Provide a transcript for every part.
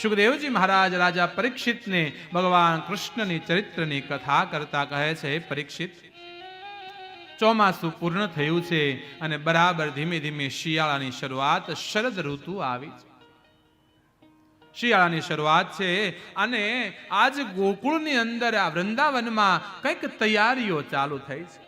સુખદેવજી મહારાજ રાજા પરીક્ષિતને ભગવાન કૃષ્ણની ચરિત્રની કથા કરતા કહે છે, પરીક્ષિત, ચોમાસું પૂર્ણ થયું છે અને બરાબર ધીમે ધીમે શિયાળાની શરૂઆત, શરદ ઋતુ આવી છે. શિયાળાની શરૂઆત છે અને આજ ગોકુળની અંદર આ વૃંદાવનમાં કંઈક તૈયારીઓ ચાલુ થઈ છે.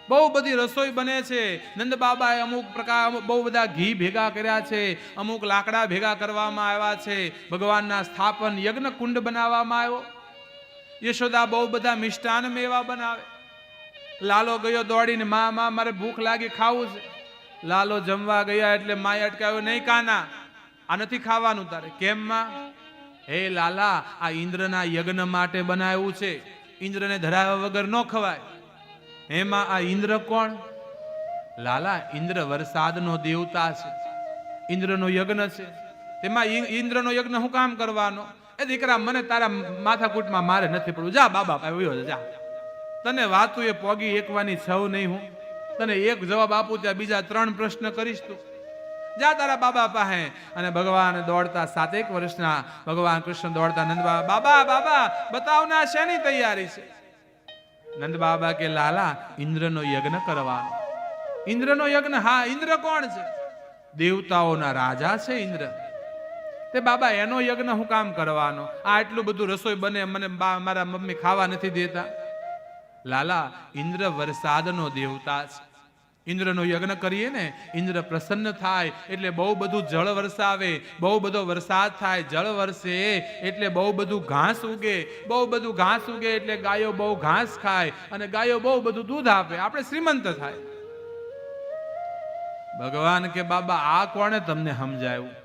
બહુ બધી રસોઈ બને છે. નંદ બાબાએ અમુક પ્રકાર બહુ બધા ઘી ભેગા કર્યા છે, અમુક લાકડા ભેગા કરવામાં આવ્યા છે. ભગવાનના સ્થાપન યજ્ઞ કુંડ બનાવવામાં આવ્યો. યશોદા બહુ બધા મિષ્ટાન મેવા બનાવે. લાલો ગયો દોડીને, માં મારે ભૂખ લાગી, ખાવું છે. લાલો જમવા ગયા એટલે માએ અટકાવ્યો, નહીં કાના, આ નથી ખાવાનું તારે. કેમ માં? હે લાલા, આ ઇન્દ્રના યજ્ઞ માટે બનાવ્યું છે, ઇન્દ્રને ધરાવ્યા વગર ન ખવાય. એમાં આ ઇન્દ્ર કોણ? લાલા, ઇન્દ્ર વરસાદનો દેવતા છે, ઇન્દ્રનો યજ્ઞ છે. તેમાં ઇન્દ્રનો યજ્ઞ હું કામ કરવાનો? એ દીકરા, મને તારા માથાકૂટમાં મારે નથી પડવું. જા બાબા પાસે જા. તને વાતું એ પોગી એકવાની છવ નહીં. હું તને એક જવાબ આપું ત્યાં બીજા 3 પ્રશ્ન કરીશ તું. જા તારા બાબા પાસે. અને ભગવાન દોડતા 7 વર્ષના ભગવાન કૃષ્ણ દોડતા નંદ બાબા, બાબા બતાવ ને, આ શેની તૈયારી છે? નંદ બાબા કે લાલા, ઇન્દ્રનો યજ્ઞ કરવાનો. ઇન્દ્રનો યજ્ઞ? હા. ઇન્દ્ર કોણ છે? દેવતાઓના રાજા છે ઇન્દ્ર. તે બાબા, એનો યજ્ઞ હું કામ કરવાનો? આ એટલું બધું રસોઈ બને, મને મારા મમ્મી ખાવા નથી દેતા. લાલા, ઇન્દ્ર વરસાદનો દેવતા છે. ઇન્દ્રનો યજ્ઞ કરીએ ને, ઇન્દ્ર પ્રસન્ન થાય એટલે બહુ બધું જળ વરસાવે, બહુ બધો વરસાદ થાય. જળ વરસે એટલે બહુ બધું ઘાસ ઉગે, બહુ બધું ઘાસ ઉગે એટલે ગાયો બહુ ઘાસ ખાય અને ગાયો બહુ બધું દૂધ આપે, આપણે શ્રીમંત થાય. ભગવાન કે બાબા, આ કોણે તમને સમજાયું?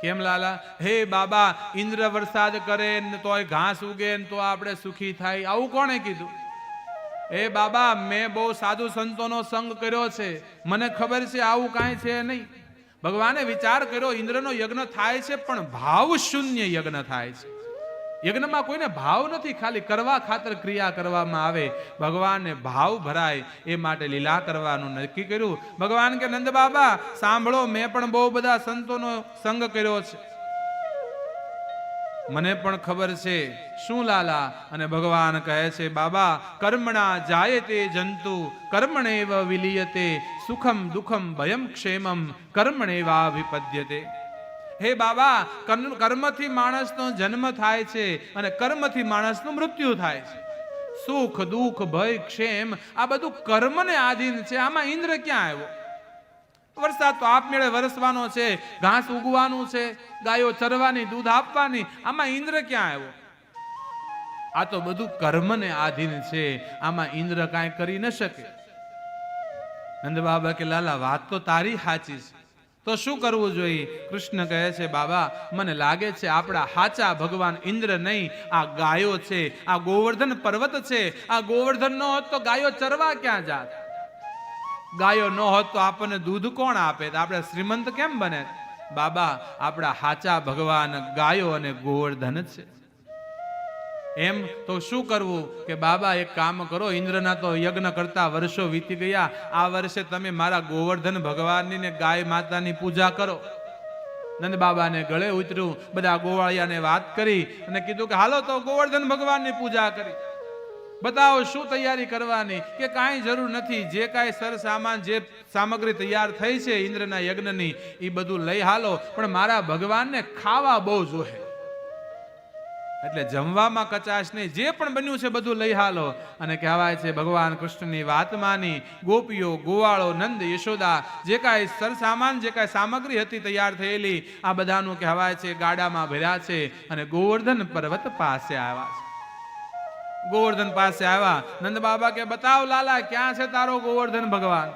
કેમ લાલા? હે બાબા, ઇન્દ્ર વરસાદ કરે ને તોય ઘાસ ઉગે ને તો આપણે સુખી થાય, આવું કોણે કીધું? એ બાબા, મેં બહુ સાધુ સંતોનો સંગ કર્યો છે, મને ખબર છે આવું કાંઈ છે નહીં. ભગવાને વિચાર કર્યો, ઇન્દ્રનો યજ્ઞ થાય છે પણ ભાવ શૂન્ય યજ્ઞ થાય છે. યજ્ઞમાં કોઈને ભાવ નથી, ખાલી કરવા ખાતર ક્રિયા કરવામાં આવે. ભગવાનને ભાવ ભરાય એ માટે લીલા કરવાનું નક્કી કર્યું. ભગવાન કે નંદ બાબા સાંભળો, મેં પણ બહુ બધા સંતોનો સંગ કર્યો છે, મને પણ ખબર છે. શું લાલા? અને ભગવાન કહે છે, બાબા, કર્મણા જાયતે જંતુ કર્મણેવ વિલીયતે, સુખમ દુઃખમ ભયમ ક્ષેમમ કર્મણેવા વિપદ્યતે. હે બાબા, કર્મથી માણસનો જન્મ થાય છે અને કર્મથી માણસનું મૃત્યુ થાય છે. સુખ દુઃખ ભય ક્ષેમ આ બધું કર્મને આધીન છે. આમાં ઇન્દ્ર ક્યાં આવ્યો? વરસાદ તો આપમેળે વરસવાનો છે, ઘાસ ઉગવાનું છે, ગાયો ચરવાની, દૂધ આપવાની, આમાં ઇન્દ્ર ક્યાં આવ્યો? આ તો બધું કર્મને આધીન છે, આમાં ઇન્દ્ર કાંઈ કરી ન શકે. નંદ બાબા કે લાલા, વાત તો તારી સાચી છે, તો શું કરવું જોઈએ? કૃષ્ણ કહે છે, બાબા, મને લાગે છે આપણા હાચા ભગવાન ઇન્દ્ર નહીં, આ ગાયો છે, આ ગોવર્ધન પર્વત છે. આ ગોવર્ધન ન હોત તો ગાયો ચરવા ક્યાં જાત? ગાયો ન હોત તો આપણને દૂધ કોણ આપે? આપણે શ્રીમંત કેમ બને? બાબા, આપણા હાચા ભગવાન ગાયો અને ગોવર્ધન છે. એમ તો શું કરવું? કે બાબા, એક કામ કરો, ઇન્દ્રના તો યજ્ઞ કરતા વર્ષો વીતી ગયા, આ વર્ષે તમે મારા ગોવર્ધન ભગવાનની ને ગાય માતાની પૂજા કરો. નંદ બાબાને ગળે ઉતર્યું, બધા ગોવાળિયાને વાત કરી અને કીધું કે હાલો તો ગોવર્ધન ભગવાનની પૂજા કરી. બતાવો શું તૈયારી કરવાની? કે કાંઈ જરૂર નથી, જે કાંઈ સર સામાન, જે સામગ્રી તૈયાર થઈ છે ઇન્દ્રના યજ્ઞની, એ બધું લઈ હાલો, પણ મારા ભગવાનને ખાવા બહુ જોઈએ, એટલે જમવામાં કચાશ નહીં, જે પણ બન્યું છે બધું લઈ હાલો. અને કહેવાય છે ભગવાન કૃષ્ણની વાત માની ગોપીઓ, ગોવાળો, નંદ, યશોદા, જે કાંઈ સરસામાન, જે કાંઈ સામગ્રી હતી તૈયાર થયેલી, આ બધાનું કહેવાય છે ગાડામાં ભર્યા છે અને ગોવર્ધન પર્વત પાસે આવ્યા છે. ગોવર્ધન પાસે આવ્યા. નંદ બાબા કે બતાવ લાલા, ક્યાં છે તારો ગોવર્ધન ભગવાન?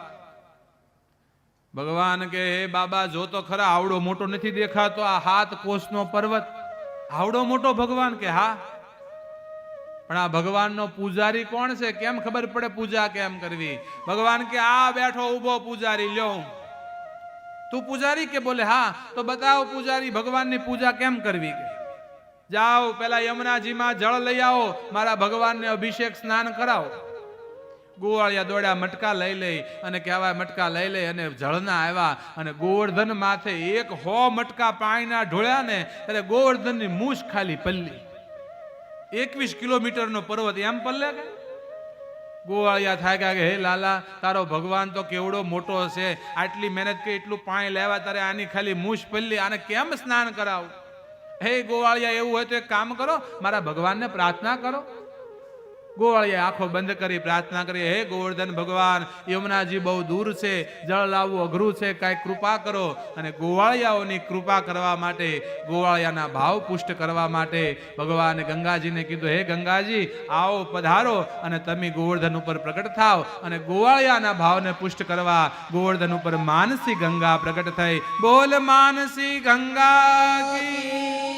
ભગવાન કે હે બાબા, જો તો ખરા, આવડો મોટો નથી દેખાતો? આ 7 કોસનો પર્વત આવડો મોટો? ભગવાન કે હા. પણ આ ભગવાનનો પૂજારી કોણ છે? કેમ ખબર પડે પૂજા કેમ કરવી? ભગવાન કે આ બેઠો ઊભો પૂજારી, લ્યો. તું પૂજારી? કે બોલે હા. તો બતાવો પૂજારી, ભગવાનની પૂજા કેમ કરવી? કે જાઓ પેલા યમુનાજીમાં જળ લઈ આવો, મારા ભગવાનને અભિષેક સ્નાન કરાવો. ગોવાળિયા દોડ્યા મટકા લઈ અને કહેવાય મટકા લઈ અને જળના આવ્યા અને ગોવર્ધન માથે 100 મટકા પાણીના ઢોળ્યા ને ત્યારે ગોવર્ધનની મૂછ ખાલી પલ્લી. 21 કિલોમીટરનો પર્વત એમ પલ્લે કે ગોવાળિયા થાય કે હે લાલા તારો ભગવાન તો કેવડો મોટો છે, આટલી મહેનત કરી એટલું પાણી લેવા તારે આની ખાલી મૂછ પલ્લી, આને કેમ સ્નાન કરાવું? હે ગોવાળિયા એવું હોય તો એક કામ કરો, મારા ભગવાનને પ્રાર્થના કરો. ગોવાળિયા આંખો બંધ કરી પ્રાર્થના કરી, હે ગોવર્ધન ભગવાન, યમુનાજી બહુ દૂર છે, જળ લાવવું અઘરું છે, કાંઈક કૃપા કરો. અને ગોવાળિયાઓની કૃપા કરવા માટે, ગોવાળિયાના ભાવ પુષ્ટ કરવા માટે ભગવાને ગંગાજીને કીધું, હે ગંગાજી આવો પધારો અને તમે ગોવર્ધન ઉપર પ્રગટ થાવ. અને ગોવાળિયાના ભાવને પુષ્ટ કરવા ગોવર્ધન ઉપર માનસી ગંગા પ્રગટ થઈ. બોલ માનસી ગંગા કી